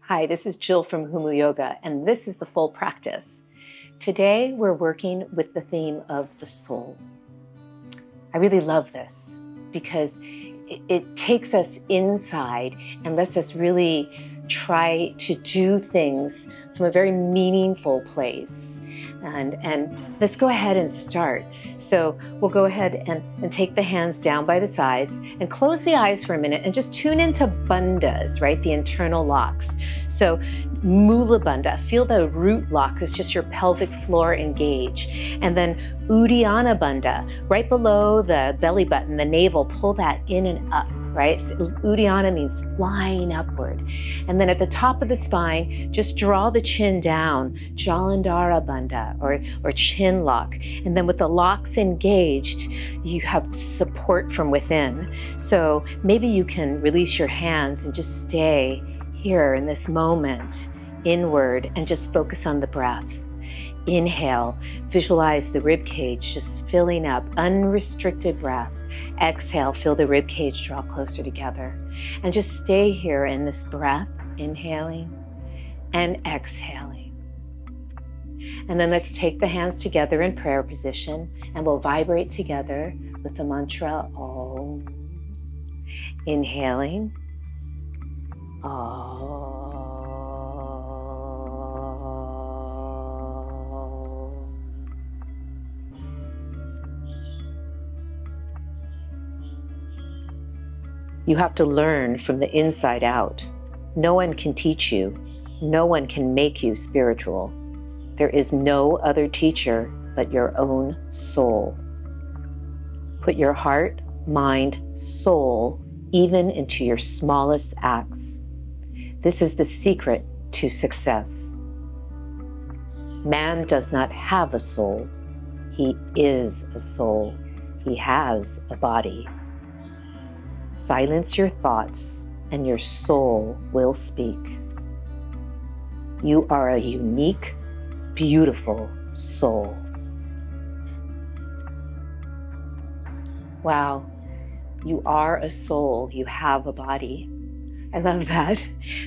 Hi, this is Jill from Humu Yoga, and this is the full practice. Today, we're working with the theme of the soul. I really love this because it takes us inside and lets us really try to do things from a very meaningful place. And let's go ahead and start. So we'll go ahead and take the hands down by the sides and close the eyes for a minute and just tune into bandhas, right? The internal locks. So Mula Bandha, feel the root lock. It's just your pelvic floor engage. And then Uddiyana Bandha, right below the belly button, the navel, pull that in and up, right? So Uddiyana means flying upward. And then at the top of the spine, just draw the chin down, Jalandhara Bandha, or chin lock. And then with the locks engaged, you have support from within. So maybe you can release your hands and just stay here in this moment, inward, and just focus on the breath. Inhale, visualize the rib cage just filling up, unrestricted breath. Exhale, feel the rib cage draw closer together. And just stay here in this breath, inhaling and exhaling. And then let's take the hands together in prayer position, and we'll vibrate together with the mantra Om. Inhaling. Om. You have to learn from the inside out. No one can teach you. No one can make you spiritual. There is no other teacher but your own soul. Put your heart, mind, soul, even into your smallest acts. This is the secret to success. Man does not have a soul. He is a soul. He has a body. Silence your thoughts and your soul will speak. You are a unique, beautiful soul. Wow, you are a soul. You have a body. I love that.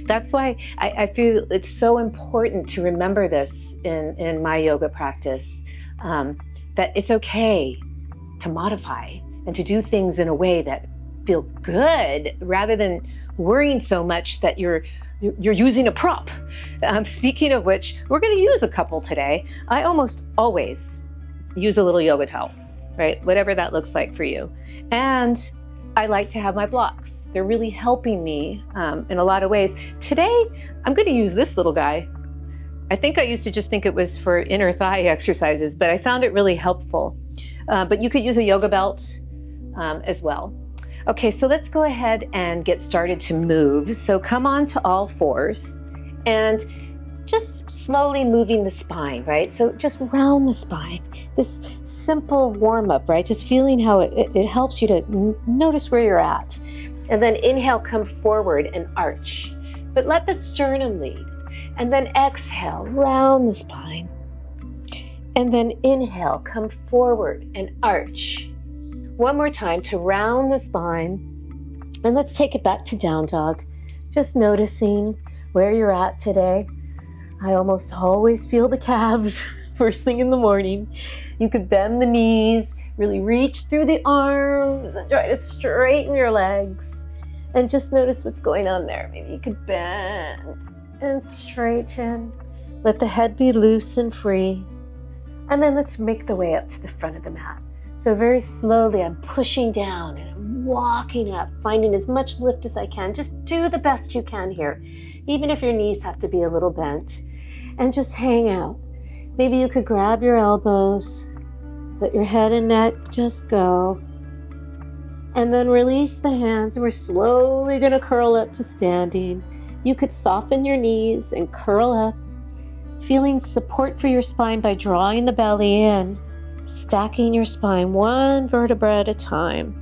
That's why I feel it's so important to remember this in my yoga practice, that it's okay to modify and to do things in a way that feel good rather than worrying so much that you're using a prop. Speaking of which, we're going to use a couple today. I almost always use a little yoga towel, right? Whatever that looks like for you. And I like to have my blocks. They're really helping me in a lot of ways. Today, I'm going to use this little guy. I think I used to just think it was for inner thigh exercises, but I found it really helpful. But you could use a yoga belt as well. Okay, so let's go ahead and get started to move. So come on to all fours and just slowly moving the spine, right? So just round the spine. This simple warm-up, right? Just feeling how it helps you to notice where you're at. And then inhale, come forward and arch. But let the sternum lead. And then exhale, round the spine. And then inhale, come forward and arch. One more time to round the spine. And let's take it back to down dog. Just noticing where you're at today. I almost always feel the calves first thing in the morning. You could bend the knees, really reach through the arms and try to straighten your legs. And just notice what's going on there. Maybe you could bend and straighten. Let the head be loose and free. And then let's make the way up to the front of the mat. So very slowly, I'm pushing down and I'm walking up, finding as much lift as I can. Just do the best you can here, even if your knees have to be a little bent. And just hang out. Maybe you could grab your elbows, let your head and neck just go. And then release the hands, and we're slowly gonna curl up to standing. You could soften your knees and curl up, feeling support for your spine by drawing the belly in. Stacking your spine one vertebra at a time.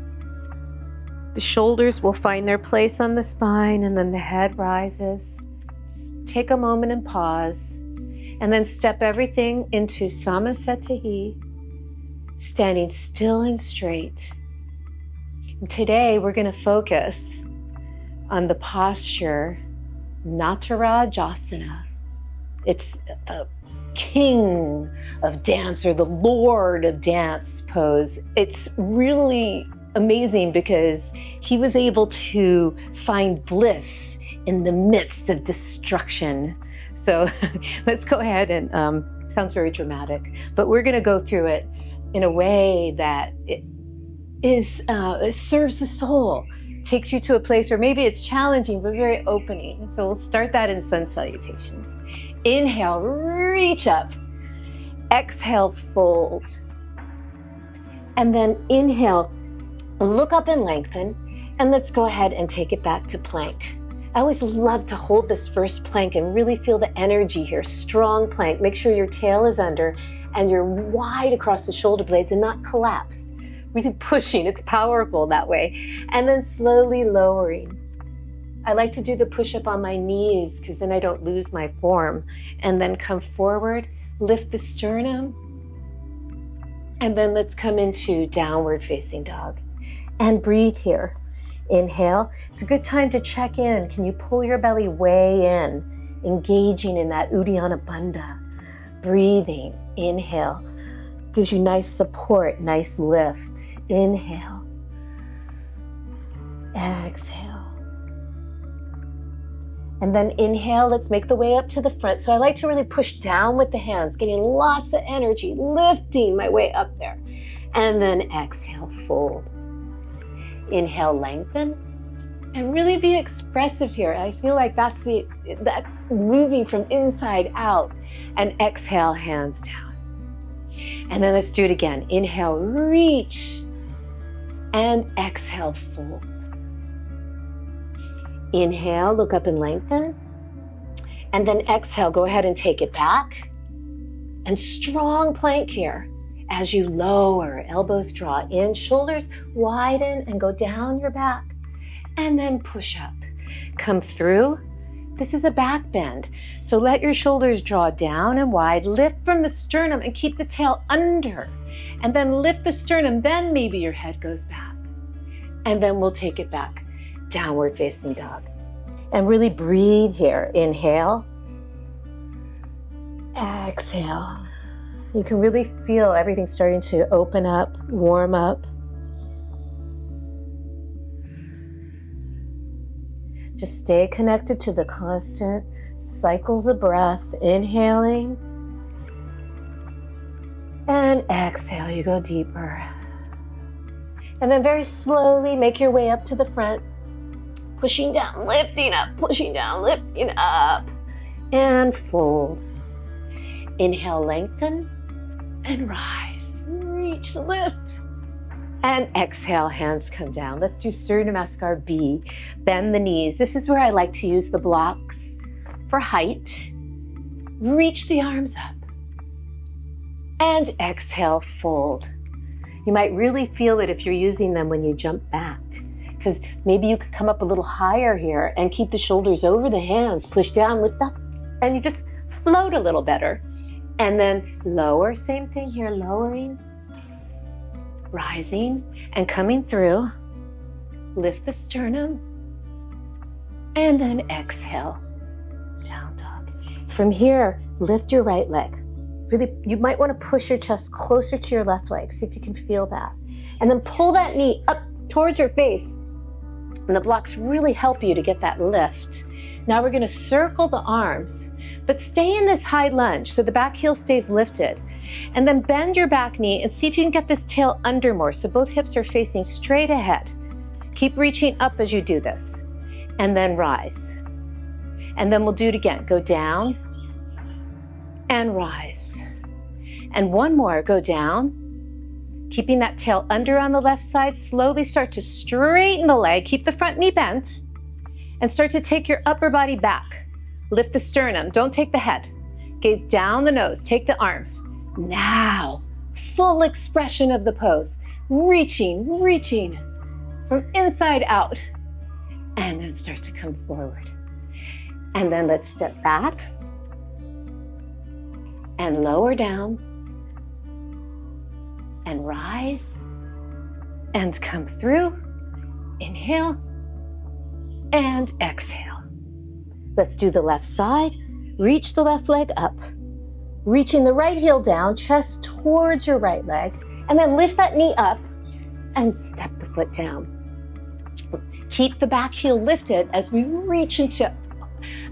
The shoulders will find their place on the spine and then the head rises. Just take a moment and pause and then step everything into Samasthiti, standing still and straight. And today we're going to focus on the posture Natarajasana. It's the king of dance, or the lord of dance pose. It's really amazing because he was able to find bliss in the midst of destruction. So let's go ahead and, sounds very dramatic, but we're gonna go through it in a way that it serves the soul, takes you to a place where maybe it's challenging, but very opening. So we'll start that in sun salutations. Inhale, reach up. Exhale, fold. And then inhale, look up and lengthen. And let's go ahead and take it back to plank. I always love to hold this first plank and really feel the energy here. Strong plank. Make sure your tail is under and you're wide across the shoulder blades and not collapsed. Really pushing, it's powerful that way. And then slowly lowering. I like to do the push-up on my knees because then I don't lose my form. And then come forward, lift the sternum. And then let's come into downward facing dog. And breathe here. Inhale. It's a good time to check in. Can you pull your belly way in, engaging in that Uddiyana Bandha? Breathing. Inhale. Gives you nice support, nice lift. Inhale. Exhale. And then inhale, let's make the way up to the front. So I like to really push down with the hands, getting lots of energy, lifting my way up there. And then exhale, fold. Inhale, lengthen. And really be expressive here. I feel like that's moving from inside out. And exhale, hands down. And then let's do it again. Inhale, reach. And exhale, fold. Inhale, look up and lengthen. And then exhale, go ahead and take it back. And strong plank here. As you lower, elbows draw in, shoulders widen and go down your back. And then push up. Come through. This is a back bend. So let your shoulders draw down and wide. Lift from the sternum and keep the tail under. And then lift the sternum, then maybe your head goes back. And then we'll take it back. Downward facing dog. And really breathe here. Inhale. Exhale. You can really feel everything starting to open up, warm up. Just stay connected to the constant cycles of breath. Inhaling. And exhale, you go deeper. And then very slowly make your way up to the front. Pushing down, lifting up, pushing down, lifting up. And fold. Inhale, lengthen. And rise. Reach, lift. And exhale, hands come down. Let's do Surya Namaskar B. Bend the knees. This is where I like to use the blocks for height. Reach the arms up. And exhale, fold. You might really feel it if you're using them when you jump back, because maybe you could come up a little higher here and keep the shoulders over the hands, push down, lift up, and you just float a little better. And then lower, same thing here, lowering, rising, and coming through. Lift the sternum, and then exhale, down dog. From here, lift your right leg. Really, you might want to push your chest closer to your left leg, see if you can feel that. And then pull that knee up towards your face. And the blocks really help you to get that lift. Now we're going to circle the arms, but stay in this high lunge so the back heel stays lifted. And then bend your back knee and see if you can get this tail under more so both hips are facing straight ahead. Keep reaching up as you do this. And then rise. And then we'll do it again. Go down and rise. And one more, go down. Keeping that tail under on the left side, slowly start to straighten the leg. Keep the front knee bent. And start to take your upper body back. Lift the sternum, don't take the head. Gaze down the nose, take the arms. Now, full expression of the pose. Reaching, reaching from inside out. And then start to come forward. And then let's step back. And lower down. And rise. And come through. Inhale. And exhale. Let's do the left side. Reach the left leg up. Reaching the right heel down, chest towards your right leg, and then lift that knee up and step the foot down. Keep the back heel lifted as we reach into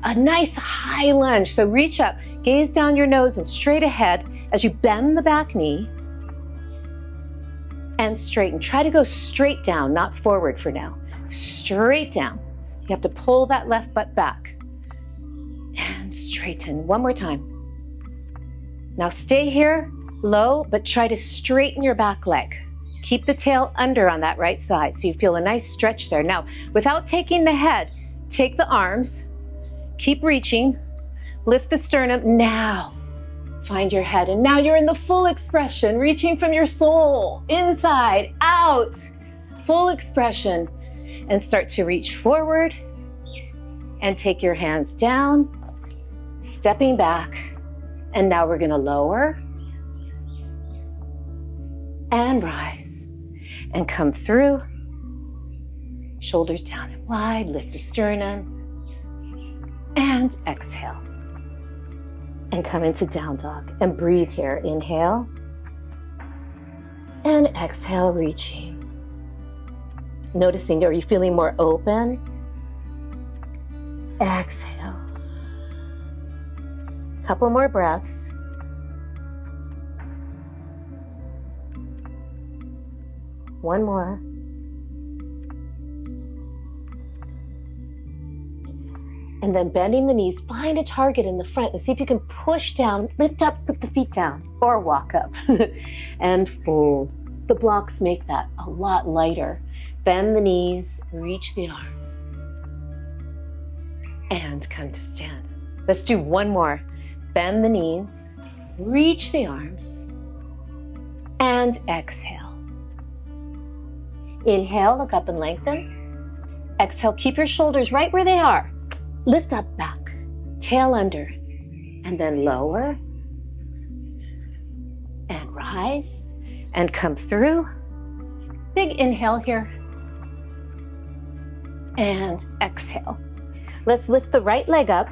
a nice high lunge. So reach up, gaze down your nose and straight ahead as you bend the back knee and straighten. Try to go straight down, not forward for now. Straight down. You have to pull that left butt back and straighten. One more time. Now stay here low, but try to straighten your back leg. Keep the tail under on that right side so you feel a nice stretch there. Now, without taking the head, take the arms, keep reaching, lift the sternum. Now, find your head. And now you're in the full expression, reaching from your soul, inside, out, full expression. And start to reach forward and take your hands down, stepping back. And now we're gonna lower and rise and come through. Shoulders down and wide, lift the sternum and exhale. And come into down dog and breathe here. Inhale and exhale, reaching. Noticing, are you feeling more open? Exhale. Couple more breaths. One more. And then bending the knees, find a target in the front and see if you can push down, lift up, put the feet down, or walk up and fold. The blocks make that a lot lighter. Bend the knees, reach the arms, and come to stand. Let's do one more. Bend the knees, reach the arms, and exhale. Inhale, look up and lengthen. Exhale, keep your shoulders right where they are. Lift up back, tail under, and then lower, and rise, and come through. Big inhale here, and exhale. Let's lift the right leg up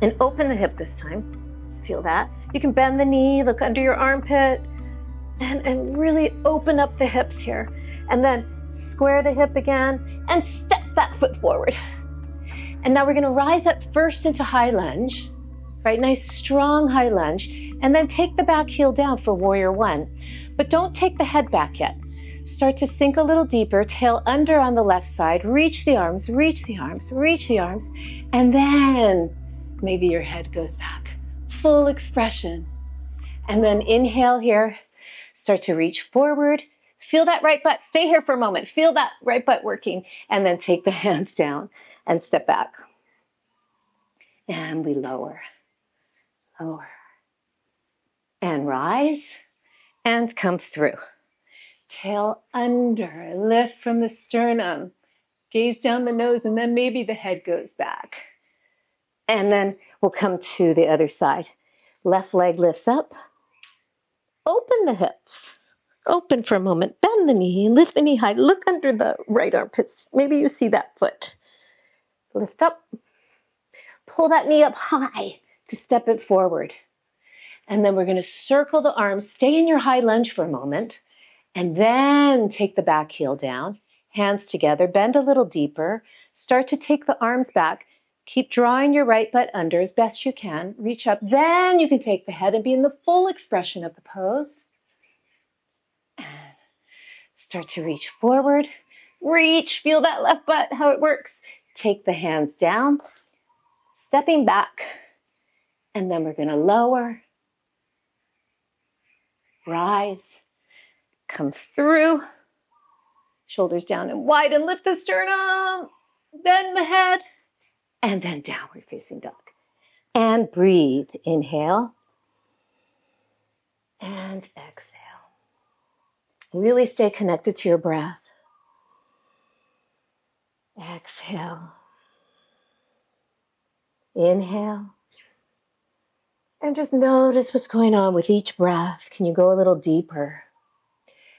and open the hip this time. Just feel that. You can bend the knee, look under your armpit, and really open up the hips here. And then square the hip again and step that foot forward. And now we're gonna rise up first into high lunge, right? Nice strong high lunge. And then take the back heel down for warrior one. But don't take the head back yet. Start to sink a little deeper, tail under on the left side, reach the arms, reach the arms, reach the arms, and then maybe your head goes back. Full expression. And then inhale here, start to reach forward, feel that right butt, stay here for a moment, feel that right butt working, and then take the hands down and step back. And we lower, lower, and rise, and come through. Tail under, lift from the sternum, gaze down the nose, and then maybe the head goes back. And then we'll come to the other side. Left leg lifts up, open the hips, open for a moment, bend the knee, lift the knee high, look under the right armpits. Maybe you see that foot. Lift up, pull that knee up high to step it forward. And then we're gonna circle the arms, stay in your high lunge for a moment, and then take the back heel down, hands together, bend a little deeper, start to take the arms back, keep drawing your right butt under as best you can, reach up, then you can take the head and be in the full expression of the pose. And start to reach forward, reach, feel that left butt, how it works. Take the hands down, stepping back, and then we're gonna lower, rise, come through, shoulders down and wide, and lift the sternum, bend the head, and then downward facing dog. And breathe, inhale, and exhale. Really stay connected to your breath. Exhale, inhale, and just notice what's going on with each breath. Can you go a little deeper?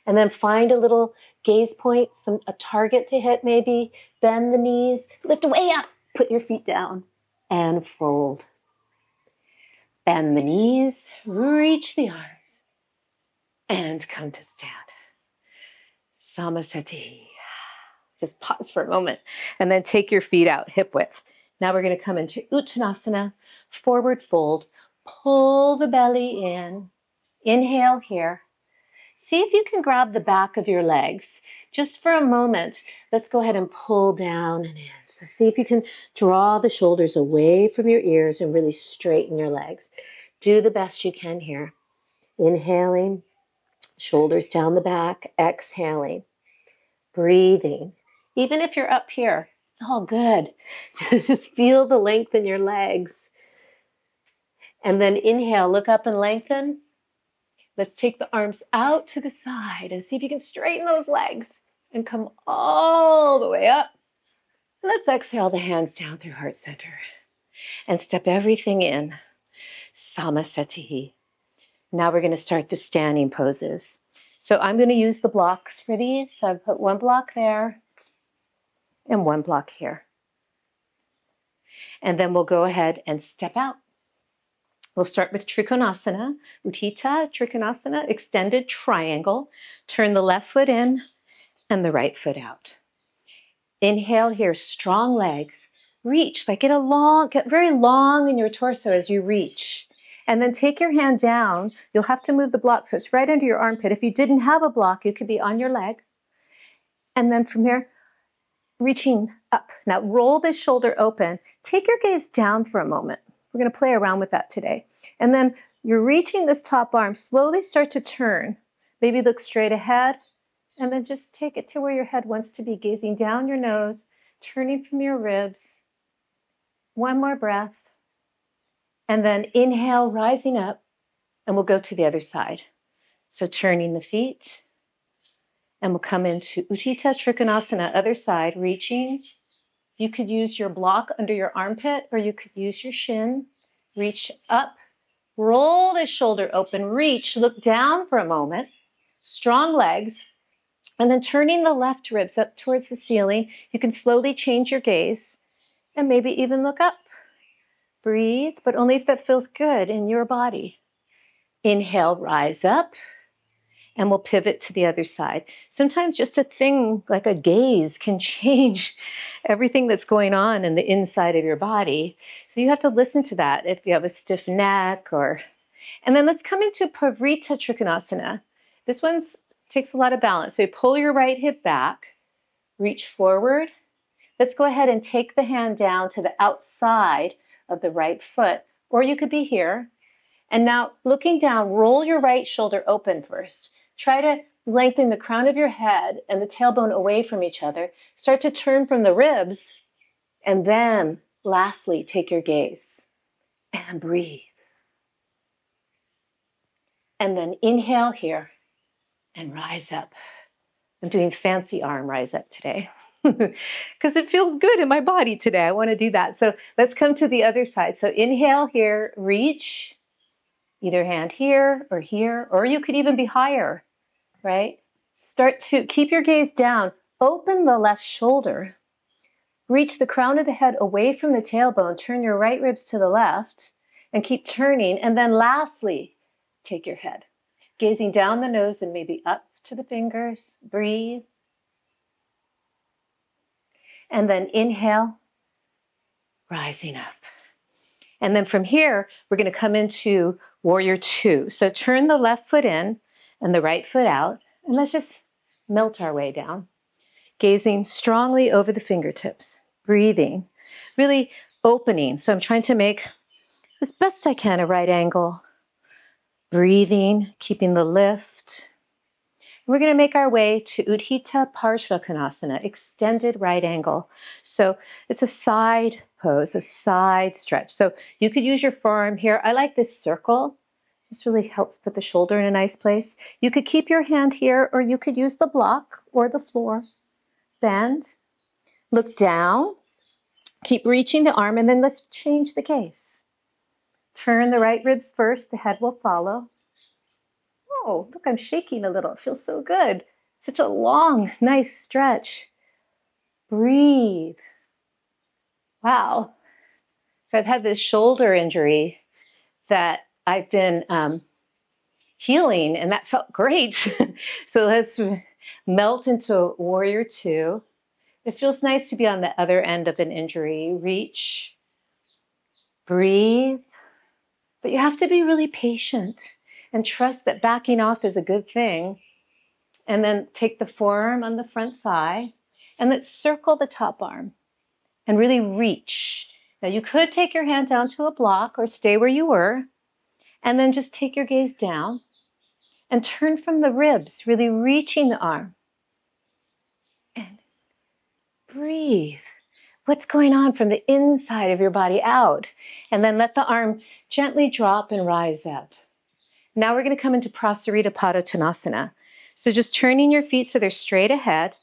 And then find a little gaze point, a target to hit maybe, bend the knees, lift way up, Put your feet down and fold. Bend the knees, reach the arms, and come to stand. Samasati. Just pause for a moment and then take your feet out hip width. Now we're going to come into Uttanasana, forward fold. Pull the belly in. Inhale here. See if you can grab the back of your legs. Just for a moment, let's go ahead and pull down and in. So see if you can draw the shoulders away from your ears and really straighten your legs. Do the best you can here. Inhaling, shoulders down the back, exhaling, breathing. Even if you're up here, it's all good. Just feel the length in your legs. And then inhale, look up and lengthen. Let's take the arms out to the side and see if you can straighten those legs and come all the way up. Let's exhale the hands down through heart center and step everything in. Samasati. Now we're going to start the standing poses. So I'm going to use the blocks for these. So I've put one block there and one block here. And then we'll go ahead and step out. We'll start with Trikonasana, Utthita Trikonasana, extended triangle. Turn the left foot in and the right foot out. Inhale here, strong legs. Reach, like get very long in your torso as you reach. And then take your hand down. You'll have to move the block so it's right under your armpit. If you didn't have a block, you could be on your leg. And then from here, reaching up. Now roll this shoulder open. Take your gaze down for a moment. We're going to play around with that today. And then you're reaching this top arm. Slowly start to turn. Maybe look straight ahead. And then just take it to where your head wants to be, gazing down your nose, turning from your ribs. One more breath. And then inhale, rising up. And we'll go to the other side. So turning the feet. And we'll come into Utthita Trikonasana, other side, reaching. You could use your block under your armpit, or you could use your shin. Reach up, roll the shoulder open, reach, look down for a moment. Strong legs, and then turning the left ribs up towards the ceiling. You can slowly change your gaze, and maybe even look up. Breathe, but only if that feels good in your body. Inhale, rise up. And we'll pivot to the other side. Sometimes just a thing like a gaze can change everything that's going on in the inside of your body. So you have to listen to that if you have a stiff neck or... And then let's come into Pavrita Trikonasana. This one takes a lot of balance. So you pull your right hip back, reach forward. Let's go ahead and take the hand down to the outside of the right foot, or you could be here. And now looking down, roll your right shoulder open first. Try to lengthen the crown of your head and the tailbone away from each other. Start to turn from the ribs. And then lastly, take your gaze and breathe. And then inhale here and rise up. I'm doing fancy arm rise up today because it feels good in my body today. I want to do that. So let's come to the other side. So inhale here, reach. Either hand here, or you could even be higher, right? Start to keep your gaze down. Open the left shoulder. Reach the crown of the head away from the tailbone. Turn your right ribs to the left and keep turning. And then lastly, take your head. Gazing down the nose and maybe up to the fingers. Breathe. And then inhale, rising up. And then from here, we're going to come into Warrior Two. So turn the left foot in and the right foot out. And let's just melt our way down. Gazing strongly over the fingertips. Breathing. Really opening. So I'm trying to make, as best I can, a right angle. Breathing, keeping the lift. We're going to make our way to Utthita Parshvakonasana, extended right angle. So it's a side pose, a side stretch. So you could use your forearm here. I like this circle. This really helps put the shoulder in a nice place. You could keep your hand here, or you could use the block or the floor. Bend, look down, keep reaching the arm, and then let's change the gaze. Turn the right ribs first, the head will follow. Oh, look, I'm shaking a little. It feels so good. Such a long, nice stretch. Breathe. Wow. So I've had this shoulder injury that I've been healing, and that felt great. So let's melt into warrior two. It feels nice to be on the other end of an injury. Reach, breathe, but you have to be really patient and trust that backing off is a good thing. And then take the forearm on the front thigh and let's circle the top arm and really reach. Now you could take your hand down to a block or stay where you were, and then just take your gaze down and turn from the ribs, really reaching the arm. And breathe. What's going on from the inside of your body out? And then let the arm gently drop and rise up. Now we're going to come into Prasarita Padottanasana. So just turning your feet so they're straight ahead,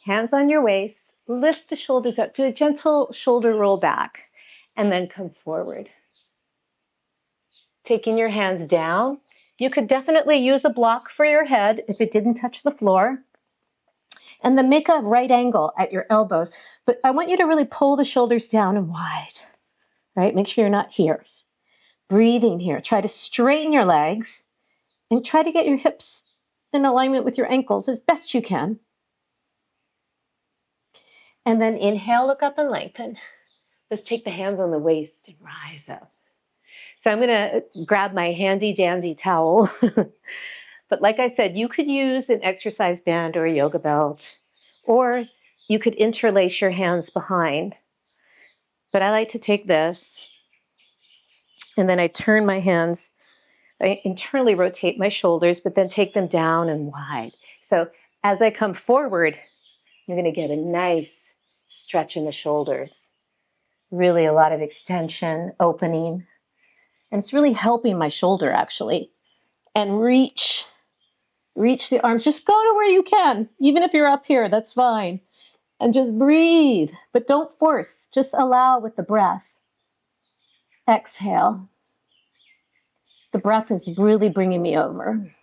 hands on your waist, lift the shoulders up, do a gentle shoulder roll back, and then come forward. Taking your hands down. You could definitely use a block for your head if it didn't touch the floor. And then make a right angle at your elbows. But I want you to really pull the shoulders down and wide, right? Make sure you're not here. Breathing here. Try to straighten your legs and try to get your hips in alignment with your ankles as best you can. And then inhale, look up and lengthen. Let's take the hands on the waist and rise up. So I'm going to grab my handy dandy towel. But like I said, you could use an exercise band or a yoga belt, or you could interlace your hands behind. But I like to take this, and then I turn my hands, I internally rotate my shoulders, but then take them down and wide. So as I come forward, you're going to get a nice stretch in the shoulders. Really a lot of extension, opening. And it's really helping my shoulder, actually. And reach the arms. Just go to where you can. Even if you're up here, that's fine. And just breathe. But don't force. Just allow with the breath. Exhale. The breath is really bringing me over.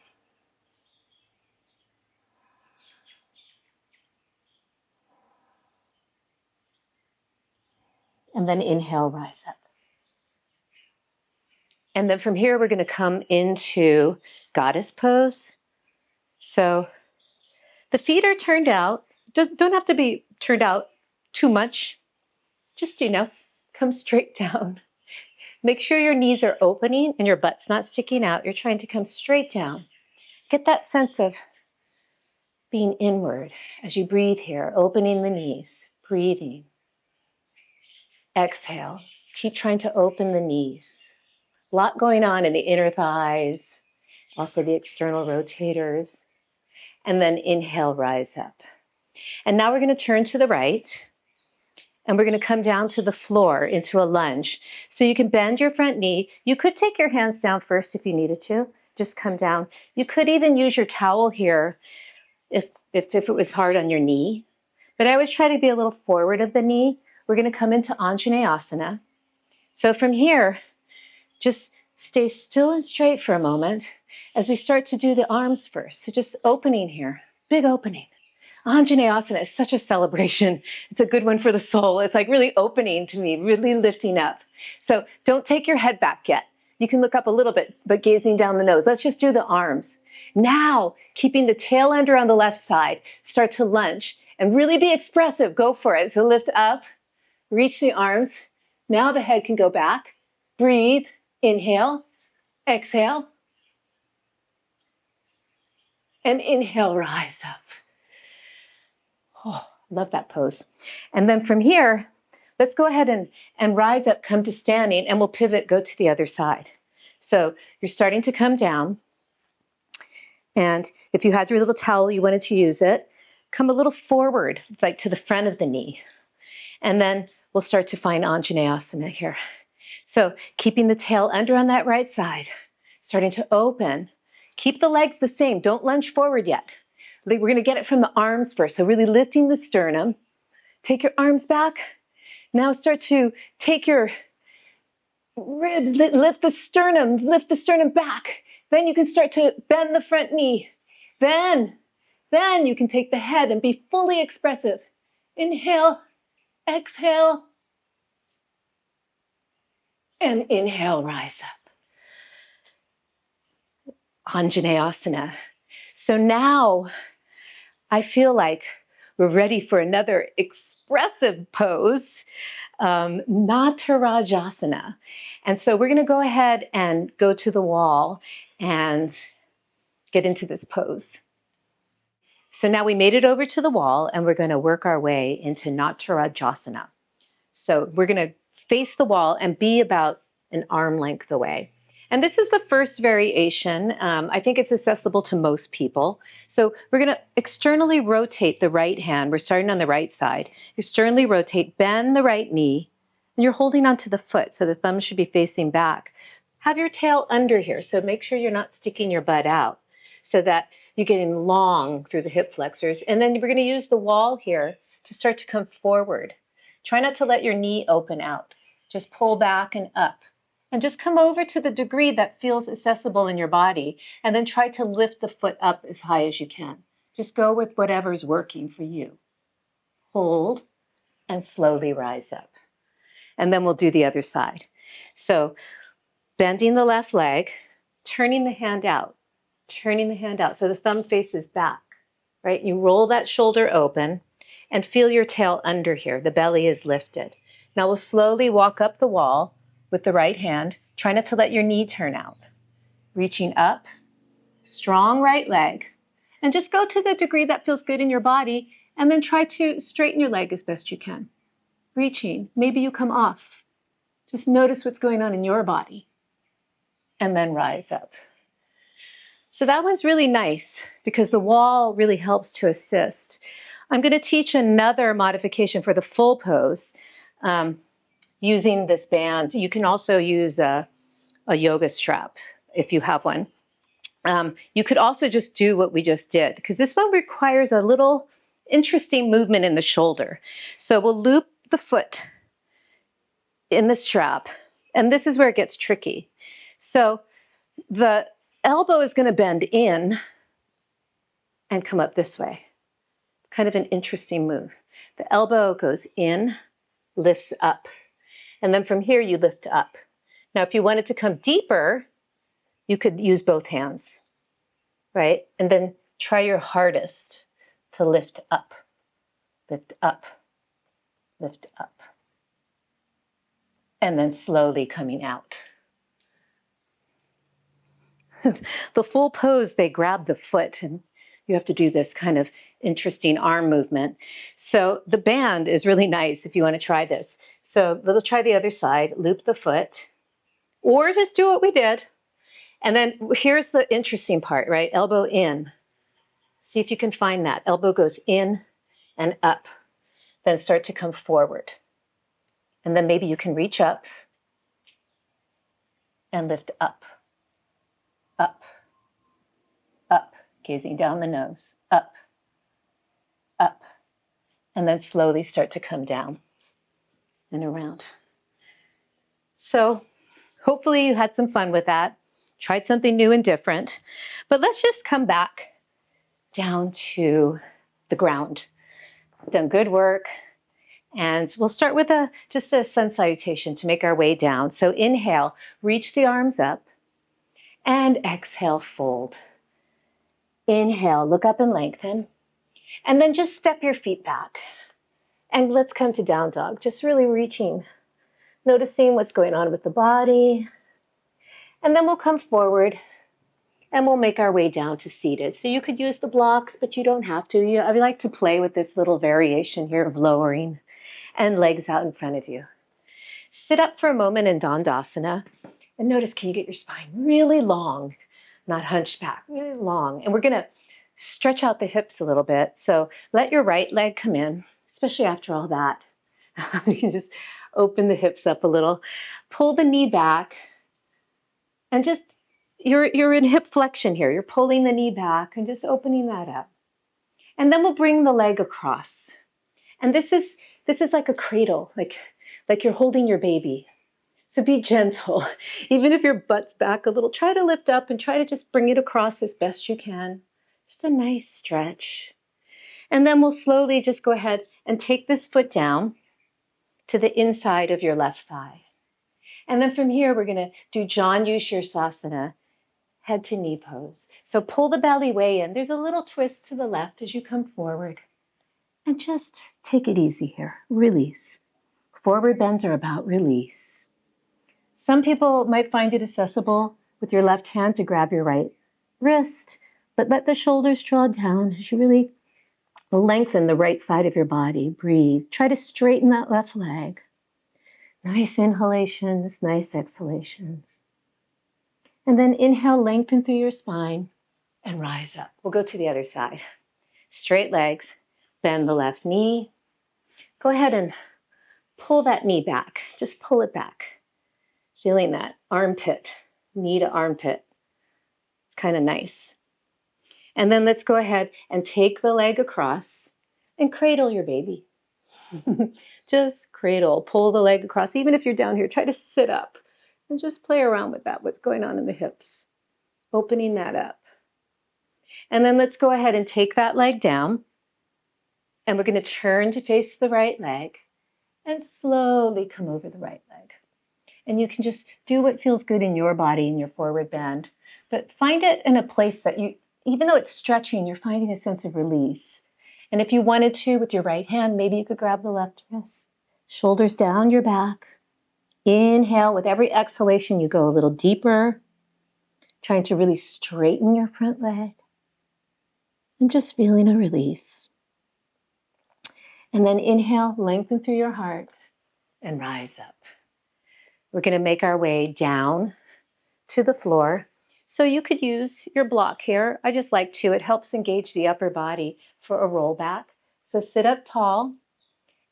And then inhale, rise up. And then from here, we're going to come into goddess pose. So the feet are turned out. Don't have to be turned out too much. Just enough. Come straight down. Make sure your knees are opening and your butt's not sticking out. You're trying to come straight down. Get that sense of being inward as you breathe here, opening the knees, breathing. Exhale. Keep trying to open the knees. A lot going on in the inner thighs, also the external rotators. And then inhale, rise up. And now we're going to turn to the right. And we're going to come down to the floor into a lunge. So you can bend your front knee. You could take your hands down first if you needed to. Just come down. You could even use your towel here if it was hard on your knee. But I always try to be a little forward of the knee. We're going to come into Anjaneyasana. So from here, just stay still and straight for a moment as we start to do the arms first. So just opening here, big opening. Anjaneyasana is such a celebration. It's a good one for the soul. It's like really opening to me, really lifting up. So don't take your head back yet. You can look up a little bit, but gazing down the nose. Let's just do the arms. Now, keeping the tail under on the left side, start to lunge and really be expressive. Go for it. So lift up, reach the arms. Now the head can go back. Breathe, inhale, exhale, and inhale, rise up. Oh, love that pose. And then from here, let's go ahead and rise up, come to standing, and we'll pivot, go to the other side. So you're starting to come down. And if you had your little towel, you wanted to use it, come a little forward, like to the front of the knee. And then we'll start to find Anjaneyasana here. So keeping the tail under on that right side, starting to open. Keep the legs the same. Don't lunge forward yet. We're going to get it from the arms first. So really lifting the sternum. Take your arms back. Now start to take your ribs, lift the sternum back. Then you can start to bend the front knee. Then you can take the head and be fully expressive. Inhale, exhale, And inhale, rise up. Anjaneyasana. So now I feel like we're ready for another expressive pose, Natarajasana. And so we're going to go ahead and go to the wall and get into this pose. So now we made it over to the wall and we're going to work our way into Natarajasana. So we're going to face the wall and be about an arm length away. And this is the first variation. I think it's accessible to most people. So we're going to externally rotate the right hand. We're starting on the right side. Externally rotate, bend the right knee, and you're holding onto the foot, so the thumb should be facing back. Have your tail under here, so make sure you're not sticking your butt out so that you're getting long through the hip flexors. And then we're going to use the wall here to start to come forward. Try not to let your knee open out. Just pull back and up. And just come over to the degree that feels accessible in your body, and then try to lift the foot up as high as you can. Just go with whatever's working for you. Hold and slowly rise up. And then we'll do the other side. So bending the left leg, turning the hand out, so the thumb faces back, right? You roll that shoulder open and feel your tail under here. The belly is lifted. Now we'll slowly walk up the wall with the right hand. Try not to let your knee turn out. Reaching up, strong right leg, and just go to the degree that feels good in your body, and then try to straighten your leg as best you can. Reaching, maybe you come off. Just notice what's going on in your body, and then rise up. So that one's really nice because the wall really helps to assist. I'm going to teach another modification for the full pose. Using this band. You can also use a yoga strap if you have one. You could also just do what we just did, because this one requires a little interesting movement in the shoulder. So we'll loop the foot in the strap, and this is where it gets tricky. So the elbow is going to bend in and come up this way. Kind of an interesting move. The elbow goes in, lifts up. And then from here, you lift up. Now, if you wanted to come deeper, you could use both hands, right? And then try your hardest to lift up, lift up, lift up. And then slowly coming out. The full pose, they grab the foot, and you have to do this kind of interesting arm movement. So the band is really nice if you want to try this. So we'll try the other side, loop the foot, or just do what we did. And then here's the interesting part, right? Elbow in. See if you can find that. Elbow goes in and up. Then start to come forward. And then maybe you can reach up and lift up, up, up, gazing down the nose, up, up, and then slowly start to come down and around. So hopefully you had some fun with that, tried something new and different, but let's just come back down to the ground. Done good work, and we'll start with just a sun salutation to make our way down. So inhale, reach the arms up, and exhale, fold. Inhale, look up and lengthen. And then just step your feet back. And let's come to down dog, just really reaching, noticing what's going on with the body. And then we'll come forward and we'll make our way down to seated. So you could use the blocks, but you don't have to. I like to play with this little variation here of lowering and legs out in front of you. Sit up for a moment in Dandasana and notice, can you get your spine really long, not hunched back, really long. And we're going to stretch out the hips a little bit. So let your right leg come in, especially after all that. You can just open the hips up a little, pull the knee back, and just, you're in hip flexion here. You're pulling the knee back and just opening that up. And then we'll bring the leg across. And this is like a cradle, like you're holding your baby. So be gentle. Even if your butt's back a little, try to lift up and try to just bring it across as best you can. Just a nice stretch. And then we'll slowly just go ahead and take this foot down to the inside of your left thigh. And then from here, we're going to do Janu-Sirsasana, head to knee pose. So pull the belly way in. There's a little twist to the left as you come forward. And just take it easy here. Release. Forward bends are about release. Some people might find it accessible with your left hand to grab your right wrist, but let the shoulders draw down as you really lengthen the right side of your body. Breathe. Try to straighten that left leg. Nice inhalations, nice exhalations. And then inhale, lengthen through your spine and rise up. We'll go to the other side. Straight legs, bend the left knee. Go ahead and pull that knee back. Just pull it back. Feeling that armpit, knee to armpit. It's kind of nice. And then let's go ahead and take the leg across and cradle your baby. Just cradle, pull the leg across. Even if you're down here, try to sit up and just play around with that, what's going on in the hips. Opening that up. And then let's go ahead and take that leg down. And we're going to turn to face the right leg and slowly come over the right leg. And you can just do what feels good in your body in your forward bend. But find it in a place that you, even though it's stretching, you're finding a sense of release. And if you wanted to, with your right hand, maybe you could grab the left wrist. Shoulders down your back. Inhale. With every exhalation, you go a little deeper, trying to really straighten your front leg. And just feeling a release. And then inhale, lengthen through your heart, and rise up. We're going to make our way down to the floor. So you could use your block here. I just like to. It helps engage the upper body for a roll back. So sit up tall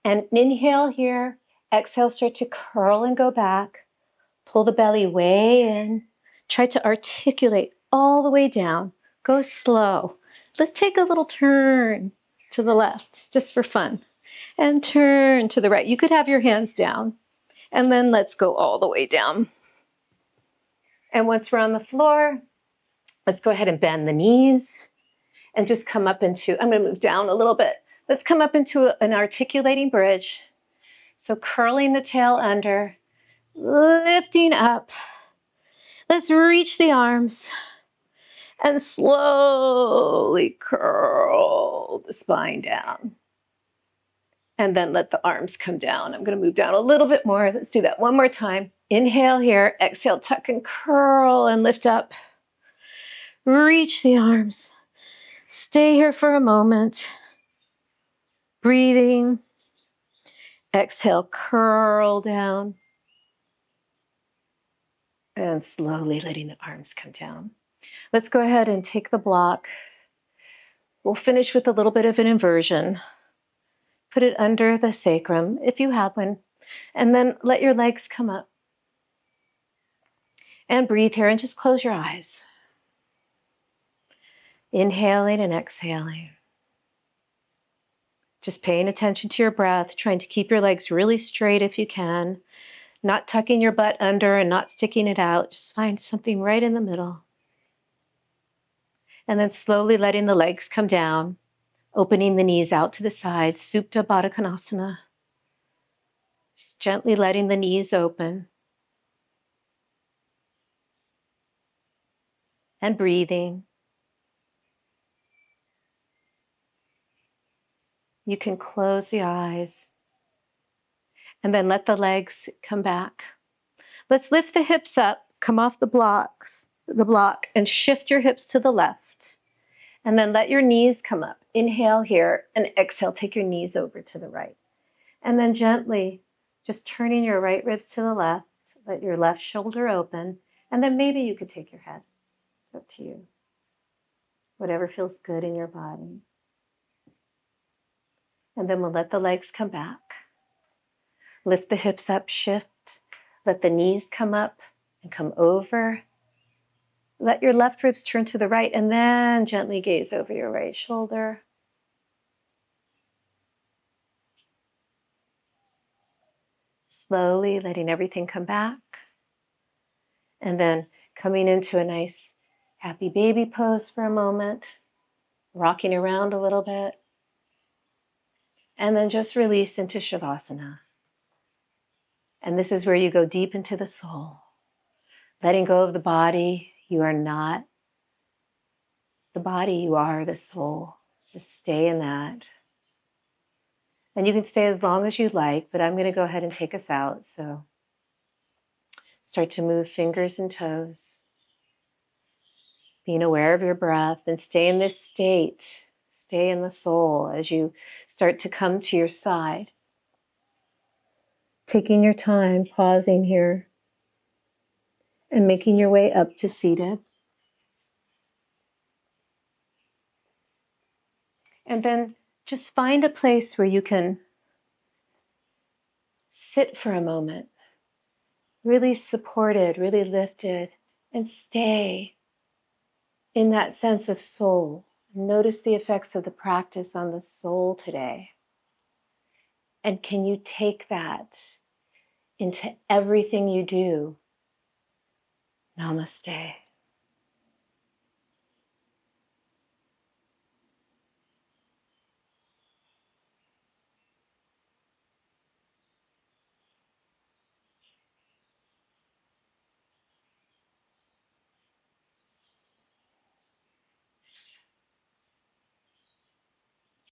and inhale here. Exhale, start to curl and go back. Pull the belly way in. Try to articulate all the way down. Go slow. Let's take a little turn to the left just for fun. And turn to the right. You could have your hands down. And then let's go all the way down. And once we're on the floor, let's go ahead and bend the knees and just come up into, I'm going to move down a little bit. Let's come up into an articulating bridge. So curling the tail under, lifting up. Let's reach the arms and slowly curl the spine down. And then let the arms come down. I'm going to move down a little bit more. Let's do that one more time. Inhale here. Exhale, tuck and curl and lift up. Reach the arms. Stay here for a moment. Breathing. Exhale, curl down. And slowly letting the arms come down. Let's go ahead and take the block. We'll finish with a little bit of an inversion. Put it under the sacrum, if you have one. And then let your legs come up. And breathe here and just close your eyes. Inhaling and exhaling. Just paying attention to your breath, trying to keep your legs really straight if you can. Not tucking your butt under and not sticking it out. Just find something right in the middle. And then slowly letting the legs come down. Opening the knees out to the sides, Supta Baddha Konasana. Just gently letting the knees open. And breathing. You can close the eyes. And then let the legs come back. Let's lift the hips up, come off the block, and shift your hips to the left. And then let your knees come up. Inhale here and exhale, take your knees over to the right. And then gently, just turning your right ribs to the left, let your left shoulder open, and then maybe you could take your head. It's up to you. Whatever feels good in your body. And then we'll let the legs come back. Lift the hips up, shift. Let the knees come up and come over. Let your left ribs turn to the right and then gently gaze over your right shoulder. Slowly letting everything come back. And then coming into a nice happy baby pose for a moment. Rocking around a little bit. And then just release into Savasana. And this is where you go deep into the soul. Letting go of the body. You are not the body, you are the soul. Just stay in that. And you can stay as long as you like, but I'm going to go ahead and take us out. So start to move fingers and toes. Being aware of your breath and stay in this state. Stay in the soul as you start to come to your side. Taking your time, pausing here, and making your way up to seated. And then just find a place where you can sit for a moment, really supported, really lifted, and stay in that sense of soul. Notice the effects of the practice on the soul today. And can you take that into everything you do? Namaste.